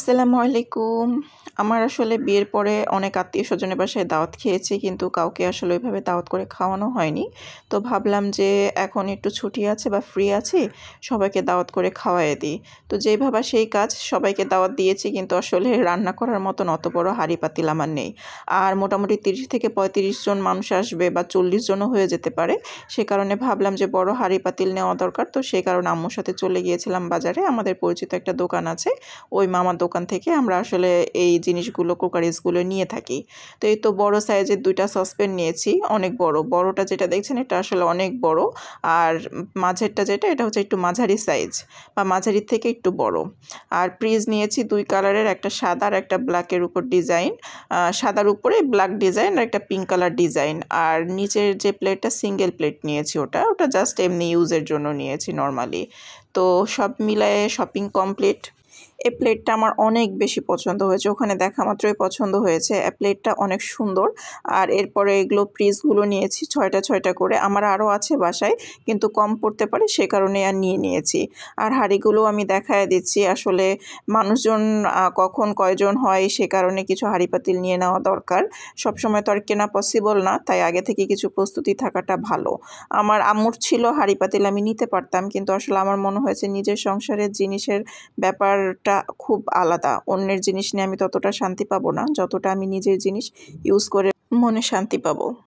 আসসালামু আলাইকুম। আমার আসলে বিয়ের পরে অনেক আত্মীয়স্বজনের বাসায় দাওয়াত খেয়েছি, কিন্তু কাউকে আসলে ওইভাবে দাওয়াত করে খাওয়ানো হয়নি। তো ভাবলাম যে এখন একটু ছুটি আছে বা ফ্রি আছি, সবাইকে দাওয়াত করে খাওয়ায়ে দিই। তো যেই ভাবা সেই কাজ, সবাইকে দাওয়াত দিয়েছি, কিন্তু আসলে রান্না করার মতন অত বড় হাঁড়ি পাতিল আমার নেই। আর মোটামুটি ৩০ থেকে ৩৫ জন মানুষ আসবে বা ৪০ জনও হয়ে যেতে পারে। সে কারণে ভাবলাম যে বড় হাঁড়ি পাতিল নেওয়া দরকার। তো সেই কারণে আম্মুর সাথে চলে গিয়েছিলাম বাজারে। আমাদের পরিচিত একটা দোকান আছে, ওই মামার দোকান থেকে আমরা আসলে এই জিনিসগুলো, কুকারিজগুলো নিয়ে থাকি। তো এই তো বড় সাইজের 2টা সসপ্যান নিয়েছি, অনেক বড়। বড়টা যেটা দেখছেন এটা আসলে অনেক বড়, আর মাঝেরটা যেটা এটা হচ্ছে একটু মাঝারি সাইজ বা মাঝারির থেকে একটু বড়। আর ফ্রিজ নিয়েছি 2 কালারের, একটা সাদা আর একটা ব্ল্যাকের উপর ডিজাইন, সাদার উপরে ব্ল্যাক ডিজাইন আর একটা পিঙ্ক কালার ডিজাইন। আর নিচের যে প্লেটটা সিঙ্গেল প্লেট নিয়েছি, ওটা জাস্ট এমনি ইউজের জন্য নিয়েছি নর্মালি। তো সব মিলায়ে শপিং কমপ্লিট। এই প্লেটটা আমার অনেক বেশি পছন্দ হয়েছে, ওখানে দেখা মাত্রই পছন্দ হয়েছে। প্লেটটা অনেক সুন্দর। আর এরপরে এগুলো পিসগুলো নিয়েছি 6টা করে। আমার আরও আছে বাসায়, কিন্তু কম পড়তে পারে, সে কারণে আর নিয়েছি। আর হাঁড়িগুলো আমি দেখায় দিচ্ছি। আসলে মানুষজন কখন কয়জন হয়, সে কারণে কিছু হাঁড়ি পাতিল নিয়ে নেওয়া দরকার। সবসময় তো আর কেনা পসিবল না, তাই আগে থেকে কিছু প্রস্তুতি থাকাটা ভালো। আমার আম্মুর ছিল হাঁড়ি পাতিল, আমি নিতে পারতাম, কিন্তু আসলে আমার মনে হয়েছে নিজের সংসারের জিনিসের ব্যাপারটা খুব আলাদা। অন্যের জিনিস নিয়ে আমি ততটা শান্তি পাবো না, যতটা আমি নিজের জিনিস ইউজ করে মনে শান্তি পাবো।